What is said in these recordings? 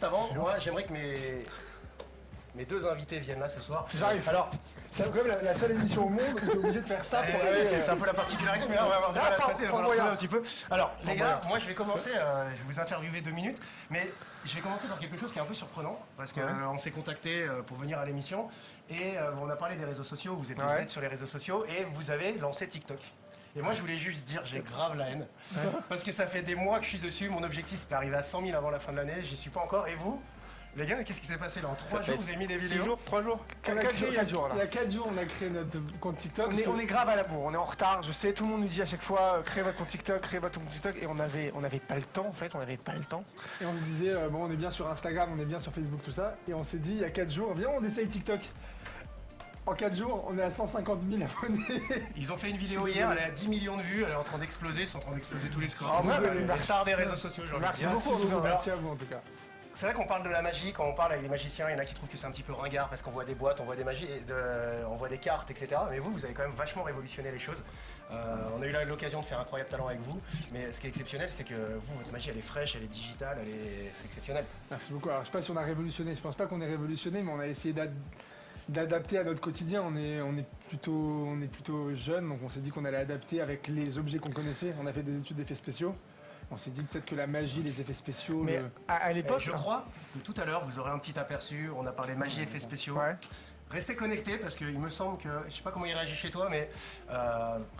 avant, moi j'aimerais que mes deux invités viennent là ce soir. J'arrive. Alors, c'est quand même la seule émission au monde où t'es obligé de faire ça pour aller. c'est un peu la particularité, mais là on va avoir du mal à se passer, on va retrouver un petit peu. Alors, les gars, moi je vais commencer, je vais vous interviewer 2 minutes, mais je vais commencer par quelque chose qui est un peu surprenant, parce qu'on s'est contacté pour venir à l'émission, et on a parlé des réseaux sociaux, vous êtes peut-être sur les réseaux sociaux, et vous avez lancé TikTok. Et moi je voulais juste dire, j'ai grave la haine, parce que ça fait des mois que je suis dessus, mon objectif c'était d'arriver à 100 000 avant la fin de l'année, j'y suis pas encore, et vous les gars, qu'est-ce qui s'est passé là? En 3 jours, vous avez mis des vidéos? 6 jours, 3 jours. 4 jours là. Il y a 4 jours, on a créé notre compte TikTok. On est grave à la bourre, on est en retard, je sais, tout le monde nous dit à chaque fois créez votre compte TikTok, créez votre compte TikTok, et on avait pas le temps en fait, on avait pas le temps. Et on se disait, bon, on est bien sur Instagram, on est bien sur Facebook, tout ça, et on s'est dit, il y a 4 jours, viens, on essaye TikTok. En 4 jours, on est à 150 000 abonnés. Ils ont fait une vidéo hier, elle est à 10 millions de vues, elle est en train d'exploser, ils sont en train d'exploser tous les scores. Les stars des réseaux sociaux, genre. Merci beaucoup, merci à vous en tout cas. C'est vrai qu'on parle de la magie, quand on parle avec les magiciens, il y en a qui trouvent que c'est un petit peu ringard parce qu'on voit des boîtes, on voit des magies, on voit des cartes, etc. Mais vous avez quand même vachement révolutionné les choses. On a eu l'occasion de faire Incroyable Talent avec vous, mais ce qui est exceptionnel, c'est que vous, votre magie, elle est fraîche, elle est digitale, c'est exceptionnel. Merci beaucoup. Alors, je sais pas si on a révolutionné, je pense pas qu'on ait révolutionné, mais on a essayé d'adapter à notre quotidien. On est plutôt jeune, donc on s'est dit qu'on allait adapter avec les objets qu'on connaissait. On a fait des études d'effets spéciaux. On s'est dit peut-être que la magie, les effets spéciaux... Mais à l'époque... Je crois que tout à l'heure, vous aurez un petit aperçu, on a parlé magie, effets spéciaux. Ouais. Restez connectés parce qu'il me semble que, je sais pas comment il réagit chez toi, mais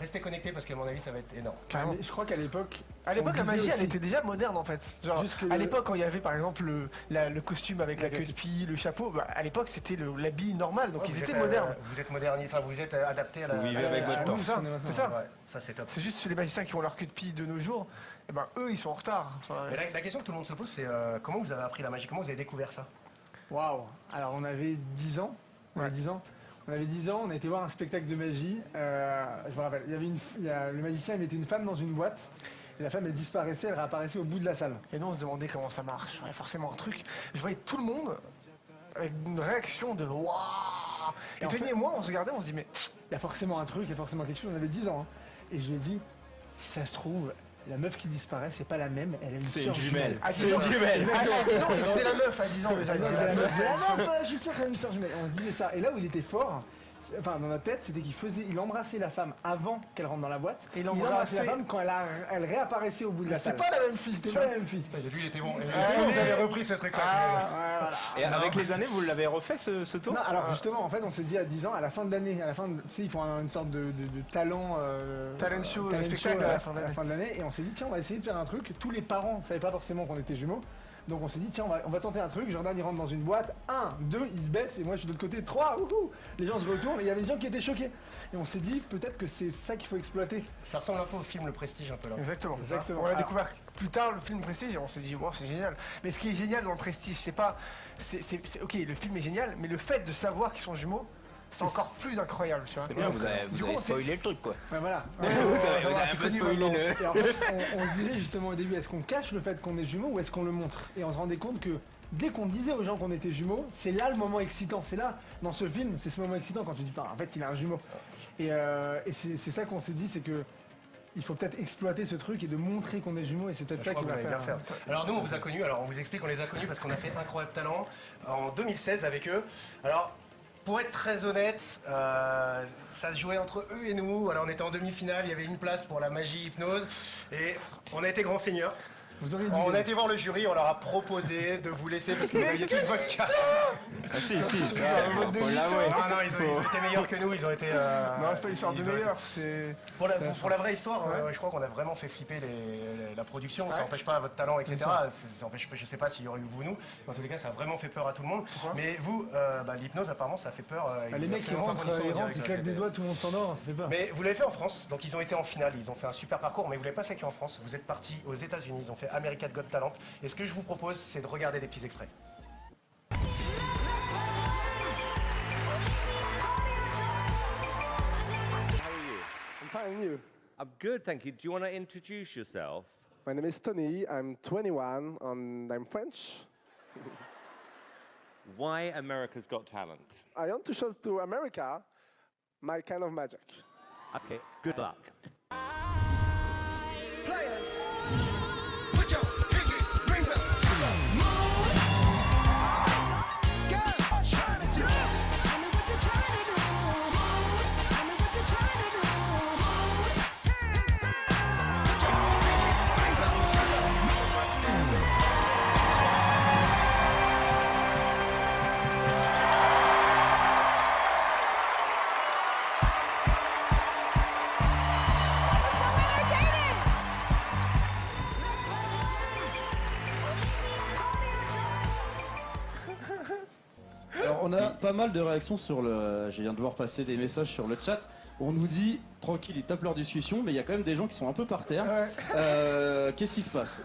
restez connectés parce qu'à mon avis ça va être énorme. Mais je crois qu'à l'époque... la magie, elle était déjà moderne en fait. Genre, à l'époque, quand il y avait par exemple le costume avec la queue de pie, le chapeau, à l'époque c'était l'habit normal, donc ils étaient modernes. Vous êtes modernisés, enfin vous êtes adaptés à la... Vous vivez avec votre temps. C'est ça. Ouais, ça c'est top. C'est juste les magiciens qui ont leur queue de pie de nos jours, et ben eux ils sont en retard. Mais la question que tout le monde se pose, c'est comment vous avez appris la magie, comment vous avez découvert ça? Waouh. Alors on avait 10 ans. On avait 10 ans. On avait 10 ans, on a été voir un spectacle de magie. Je me rappelle, le magicien il mettait une femme dans une boîte. Et la femme elle disparaissait, elle réapparaissait au bout de la salle. Et nous on se demandait comment ça marche. Je voyais forcément un truc. Je voyais tout le monde avec une réaction de waouh. Et Tony et moi on se regardait, on se dit mais il y a forcément un truc, il y a forcément quelque chose. On avait 10 ans. Hein. Et je lui ai dit, si ça se trouve, la meuf qui disparaît, c'est pas la même, elle est une sœur jumelle. C'est une jumelle. À 10 ans, il disait la meuf à 10 ans déjà. Non, je suis sûr qu'elle est une sœur jumelle. On se disait ça. Et là où il était fort, enfin dans notre tête, c'était qu'il embrassait la femme avant qu'elle rentre dans la boîte. Et il embrassait la femme quand elle réapparaissait au bout de la salle. C'était pas la même fille, c'était pas la même fille. Putain, lui il était bon. Vous avez repris ce truc-là. Et avec les années, vous l'avez refait ce tour? Non, alors justement, en fait, on s'est dit à 10 ans, à la fin de l'année, tu sais, ils font une sorte de talent show, spectacle à la fin de l'année, et on s'est dit, tiens, on va essayer de faire un truc. Tous les parents savaient pas forcément qu'on était jumeaux. Donc on s'est dit, tiens, on va tenter un truc. Jordan il rentre dans une boîte, 1, 2, il se baisse, et moi je suis de l'autre côté, 3, wouhou. Les gens se retournent, et il y avait des gens qui étaient choqués. Et on s'est dit, peut-être que c'est ça qu'il faut exploiter. Ça ressemble un peu au film Le Prestige, un peu là. Exactement. On a découvert plus tard le film Prestige, et on s'est dit, wow, c'est génial. Mais ce qui est génial dans le Prestige, c'est pas. Ok, le film est génial, mais le fait de savoir qu'ils sont jumeaux, c'est encore plus incroyable, tu vois. C'est bien, vous avez spoilé le truc quoi. Ouais, voilà. Vous avez un peu spoilé le... Et en fait, on se disait justement au début, est-ce qu'on cache le fait qu'on est jumeaux ou est-ce qu'on le montre? Et on se rendait compte que dès qu'on disait aux gens qu'on était jumeaux, c'est là le moment excitant. C'est là, dans ce film, c'est ce moment excitant quand tu dis, en fait, il a un jumeau. Et c'est ça qu'on s'est dit, c'est que il faut peut-être exploiter ce truc et de montrer qu'on est jumeaux, et c'est peut-être ça qui va faire. Alors nous on vous a connus, on vous explique, on les a connus parce qu'on a fait Incroyable Talent en 2016 avec eux. Alors pour être très honnête, ça se jouait entre eux et nous. Alors on était en demi-finale, il y avait une place pour la magie hypnose et on a été grands seigneurs. On a été voir le jury, on leur a proposé de vous laisser parce que vous aviez toute votre carte. Ah si, faut l'avouer. Non, ils ont été meilleurs que nous, ils ont été... non, c'est pas l'histoire de meilleurs, c'est... Pour la vraie histoire, je crois qu'on a vraiment fait flipper la production, ça n'empêche pas votre talent, etc. Ça empêche, je sais pas s'il y aurait eu vous ou nous, mais en tous les cas, ça a vraiment fait peur à tout le monde. Mais vous, l'hypnose, apparemment, ça fait peur. Les mecs qui rentrent, ils claquent des doigts, tout le monde s'endort, ça fait peur. Mais vous l'avez fait en France, donc ils ont été en finale, ils ont fait un super parcours, mais vous l'avez pas fait qu'en France, vous êtes partis aux États-Unis, ils ont fait American Got Talent. Et ce que je vous propose, c'est de regarder des petits extraits. How are you? I'm fine, you? I'm good, thank you. Do you want to introduce yourself? My name is Tony, I'm 21 and I'm French. Why America's Got Talent? I want to show to America my kind of magic. Okay, good luck. Players, put your pinky rings up to the moon. pas mal de réactions sur le. Je viens de voir passer des messages sur le chat. On nous dit tranquille, ils tapent leur discussion, mais il y a quand même des gens qui sont un peu par terre. Qu'est-ce qui se passe?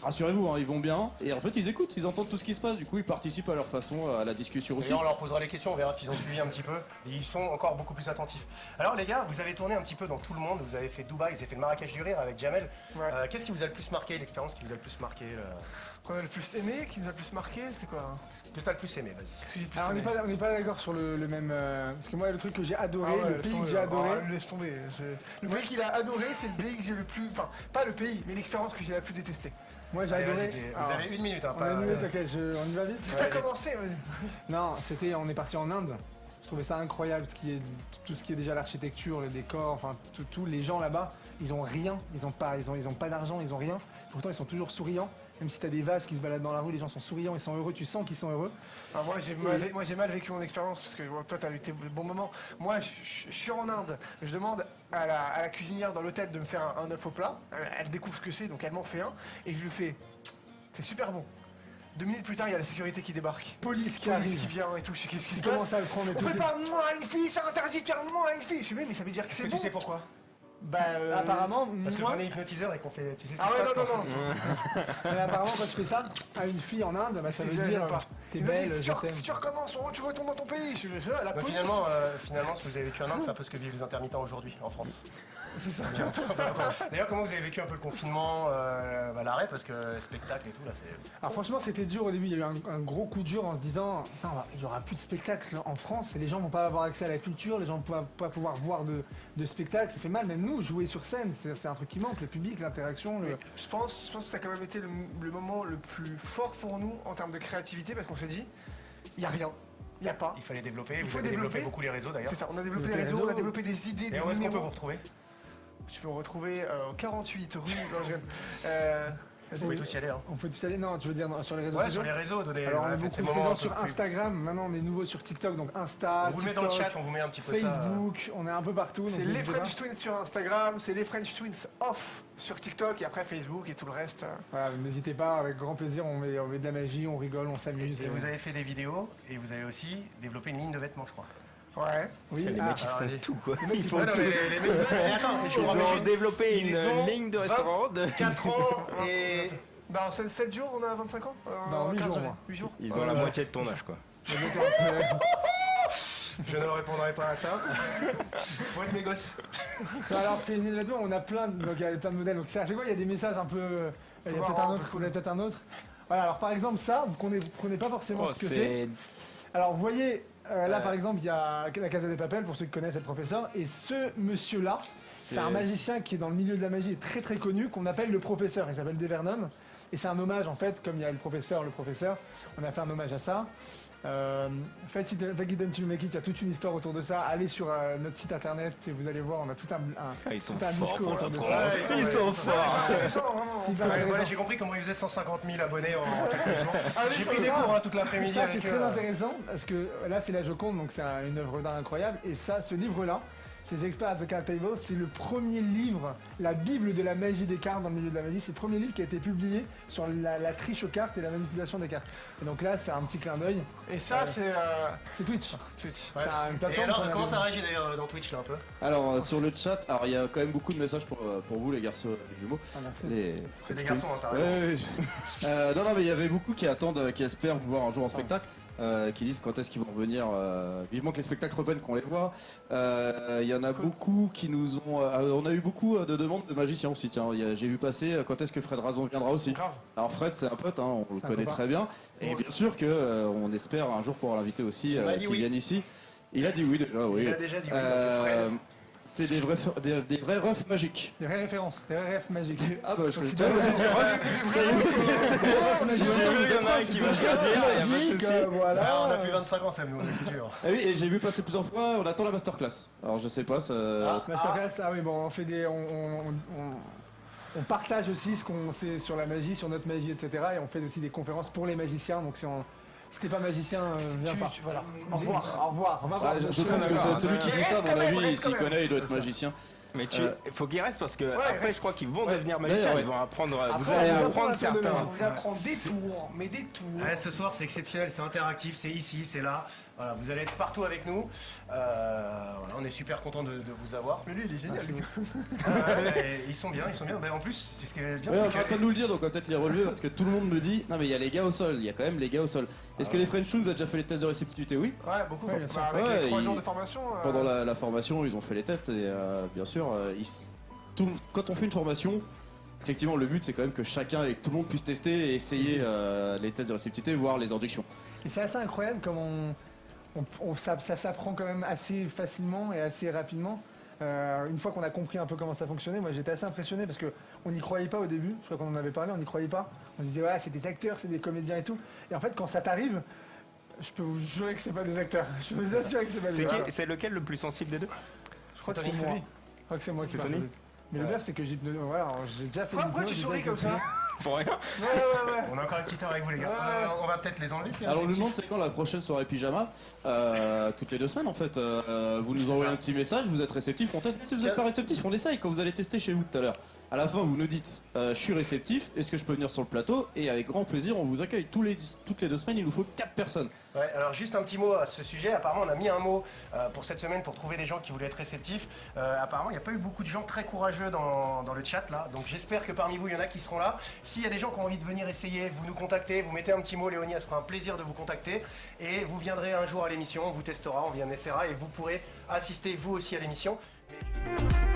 Rassurez-vous, hein, ils vont bien. Et en fait, ils écoutent, ils entendent tout ce qui se passe. Du coup, ils participent à leur façon à la discussion aussi. Et on leur posera les questions, on verra s'ils ont suivi un petit peu. Ils sont encore beaucoup plus attentifs. Alors les gars, vous avez tourné un petit peu dans tout le monde. Vous avez fait Dubaï, vous avez fait le Marrakech du Rire avec Jamel. Qu'est-ce qui vous a le plus marqué, l'expérience qui vous a le plus marqué Qu'on a le plus aimé, qui nous a le plus marqué, c'est quoi? Que t'as le plus aimé, vas-y. Qu'est-ce que j'ai le plus Alors aimé? on n'est pas d'accord sur le même. Parce que moi, le truc que j'ai adoré, le pays que j'ai adoré. Laisse tomber. Le pays qu'il a adoré, c'est le pays que j'ai le plus. Enfin, pas le pays, mais l'expérience que j'ai la plus détestée. Moi, j'ai Allez, adoré. vas-y, vous avez une minute, hein, On a une minute, ok, on y va vite. T'as commencé, vas-y. Non, on est parti en Inde. Je trouvais ça incroyable, tout ce qui est déjà l'architecture, les décors, enfin tous les gens là-bas, ils ont rien, ils ont pas d'argent, ils ont rien. Pourtant ils sont toujours souriants. Même si t'as des vaches qui se baladent dans la rue, les gens sont souriants, ils sont heureux, tu sens qu'ils sont heureux. Alors moi j'ai mal vécu mon expérience parce que toi t'as eu tes bons moments. Moi je suis en Inde, je demande à la cuisinière dans l'hôtel de me faire un œuf au plat. Elle découvre ce que c'est, donc elle m'en fait un et je lui fais. C'est super bon. 2 minutes plus tard, il y a la sécurité qui débarque. Police qui vient et tout, je sais qu'est-ce qui se commence passe. à le prendre et On tout. fait pas moi à une fille, c'est interdit de faire moi à une fille. Je sais mais ça veut dire que c'est bon. Tu sais pourquoi? Apparemment, Parce moi... qu'on est hypnotiseur et qu'on fait. Tu sais ce qui Ah se ouais, passe non. Mais apparemment, quand tu fais ça à une fille en Inde, ça veut dire t'es Il me dit, belle, si je t'aime. tu recommences, tu retournes dans ton pays. Je fais la police. Finalement, ce que vous avez vécu en Inde, c'est un peu ce que vivent les intermittents aujourd'hui en France. C'est ça. D'ailleurs, comment vous avez vécu un peu le confinement, l'arrêt, parce que spectacle et tout là, c'est. Alors franchement, c'était dur au début. Il y a eu un gros coup dur en se disant, putain, il y aura plus de spectacles en France et les gens vont pas avoir accès à la culture, les gens vont pas pouvoir voir de spectacles. Ça fait mal. Même nous, jouer sur scène, c'est un truc qui manque. Le public, l'interaction. Je pense que ça a quand même été le moment le plus fort pour nous en termes de créativité parce qu'on s'est dit, il n'y a rien. Il n'y a pas. Il fallait développer. Il vous faut avez développé développer. beaucoup les réseaux d'ailleurs. C'est ça, on a développé les réseaux, on a développé des idées, Et des où est-ce qu'on peut numéros. vous retrouver? Je peux me retrouver au 48 rue. Non, Vous pouvez tous y aller. Hein. On peut y aller. Non, tu veux dire sur les réseaux Ouais, sociaux. sur les réseaux, donnez. Alors on est faites ces beaucoup moments présents un peu sur plus- Instagram. Maintenant, on est nouveau sur TikTok, donc Insta. On vous le met dans le TikTok, chat, on vous met un petit peu ça. Facebook, on est un peu partout. c'est donc les n'hésitez French Twins sur Instagram, c'est les French Twins off sur TikTok et après Facebook et tout le reste. Voilà, n'hésitez pas, avec grand plaisir, on met de la magie, on rigole, on s'amuse. Et vous avez fait des vidéos et vous avez aussi développé une ligne de vêtements, je crois. Ouais. Oui, Les mecs, ils alors, font vas-y. tout quoi. Ils font tout. Les mecs, mais attends, je Ils comprends ont juste développé ils ont une ligne de restaurant. 4 ans et. Dans 7 jours, on a 25 ans Non, 8 jours, moi. 8 jours. Ils ont la moitié de ton âge quoi. Je ne répondrai pas à ça. Faut être mes gosses. Alors, c'est une vêtements, on a donc il y a plein de modèles. Donc, à chaque fois, il y a des messages un peu. Il y a peut-être un autre, il y a peut-être un autre. Voilà, alors par exemple, ça, vous connaissez pas forcément ce que c'est. Alors, vous voyez, là par exemple, il y a la Casa des Papel, pour ceux qui connaissent, c'est le professeur. Et ce monsieur-là, c'est un magicien qui est dans le milieu de la magie, très très connu, qu'on appelle le professeur. Il s'appelle Devernon. Et c'est un hommage, en fait, comme il y a le professeur, on a fait un hommage à ça. Fake It Until You Make It, il y a toute une histoire autour de ça. Allez sur notre site internet et vous allez voir, on a tout un Ils sont tout un forts discours pour autour la de promo. ça. Ils sont forts. C'est intéressant, vraiment. C'est hyper Ouais, intéressant. voilà, j'ai compris comment ils faisaient 150 000 abonnés en quelques jours. Allez J'ai sur pris des ça. cours toute l'après-midi. Ça c'est avec très eux. intéressant parce que là c'est la Joconde, donc c'est une œuvre d'art incroyable. Et ça, ce livre-là, ces Experts at the Card Table, c'est le premier livre, la Bible de la magie des cartes dans le milieu de la magie. C'est le premier livre qui a été publié sur la triche aux cartes et la manipulation des cartes. Et donc là, c'est un petit clin d'œil. Et ça, c'est C'est Twitch. Twitch. Ouais. C'est une Et plateforme. alors, qu'on a comment ça développée. réagit d'ailleurs dans Twitch là un peu? Alors sur le chat, alors il y a quand même beaucoup de messages pour vous les garçons jumeaux. Ah, merci. Les C'est des French garçons, Twins. hein, t'as raison. Ouais. Non, mais il y avait beaucoup qui attendent, qui espèrent vous voir un jour en spectacle, qui disent quand est-ce qu'ils vont revenir. Vivement que les spectacles reviennent, qu'on les voit. Il y en a beaucoup qui nous ont. On a eu beaucoup de demandes de magiciens aussi. Tiens, j'ai vu passer quand est-ce que Fred Razon viendra aussi. Grave. Alors Fred, c'est un pote, hein, on le C'est un connaît copain. très bien. Et bien sûr que on espère un jour pouvoir l'inviter aussi, Il m'a dit qu'il oui. vienne ici. Il a dit oui déjà, oui. Il a déjà dit oui, Euh, Fred. C'est des vrais refs magiques. Des vraies références, des vrais rêves magiques. Ah bah je le dis. Il y en a un qui va se traduire, il y a pas de Magique, souci. voilà. Ah, on a plus 25 ans, ça nous, on est futur. Ah oui, et j'ai vu passer plusieurs fois, on attend la masterclass. Alors je sais pas, ça. Masterclass, ah oui, bon, on fait des. On partage aussi ce qu'on sait sur la magie, sur notre magie, etc. Et on fait aussi des conférences pour les magiciens. Donc si t'es pas magicien, viens pas. Voilà. Au revoir. Au revoir. On va voir. Ah, je pense que c'est celui qui dit ça, à mon avis, il reste quand s'y même. connaît, il doit être magicien. Mais faut qu'ils restent parce que après reste. je crois qu'ils vont Ouais. devenir magiciens, Ouais. ils vont apprendre. Vous Après, allez on va apprendre apprendre certains. demain. On vous apprend des tours, mais des tours. Ouais, ce soir c'est exceptionnel, c'est interactif, c'est ici, c'est là. Voilà, vous allez être partout avec nous. Voilà, on est super content de vous avoir. Mais lui, il est génial. Ils sont bien. En plus, c'est ce qui est bien. Ouais, c'est on va que- pas nous le dire, donc on va peut-être les relever parce que tout le monde me dit non mais il y a les gars au sol, il y a quand même les gars au sol. Est-ce que les French Shoes ont déjà fait les tests de réceptivité? Oui. Ouais, beaucoup. Ouais, bien sûr. Bah, avec Ouais, les 3 il- jours de formation. Pendant la formation, ils ont fait les tests et bien sûr, quand on fait une formation, effectivement, le but c'est quand même que chacun et que tout le monde puisse tester et essayer les tests de réceptivité, voire les inductions. Et c'est assez incroyable comme ça s'apprend quand même assez facilement et assez rapidement. Une fois qu'on a compris un peu comment ça fonctionnait, moi j'étais assez impressionné parce qu'on n'y croyait pas au début. Je crois qu'on en avait parlé, on n'y croyait pas. On se disait ouais, c'est des acteurs, c'est des comédiens et tout. Et en fait, quand ça t'arrive, je peux vous jurer que c'est pas des acteurs. Je peux vous assurer que c'est pas des acteurs. C'est lequel le plus sensible des deux? Je crois que Tony, c'est c'est moi. lui. Je crois que c'est moi qui C'est parle. Tony. Mais le pire, c'est que j'ai déjà fait. Pourquoi une tu vidéo, souris j'ai comme déjà ça? Pour rien. Ouais. On a encore une petite heure avec vous les gars. Ouais. On va peut-être les enlever. C'est Alors le réceptif. demande c'est quand la prochaine soirée pyjama toutes les 2 semaines en fait. Vous nous envoyez ça. un petit message, vous êtes réceptif, on teste. Si vous n'êtes pas réceptif, on essaye quand vous allez tester chez vous tout à l'heure. À la fin vous nous dites je suis réceptif, est-ce que je peux venir sur le plateau? Et avec grand plaisir on vous accueille. Toutes les 2 semaines il nous faut 4 personnes. Ouais, alors juste un petit mot à ce sujet. Apparemment, on a mis un mot pour cette semaine pour trouver des gens qui voulaient être réceptifs. Apparemment, il n'y a pas eu beaucoup de gens très courageux dans le chat là. Donc j'espère que parmi vous, il y en a qui seront là. S'il y a des gens qui ont envie de venir essayer, vous nous contactez, vous mettez un petit mot. Léonie, elle se fera un plaisir de vous contacter. Et vous viendrez un jour à l'émission, on vous testera, on essaiera et vous pourrez assister vous aussi à l'émission. Mais-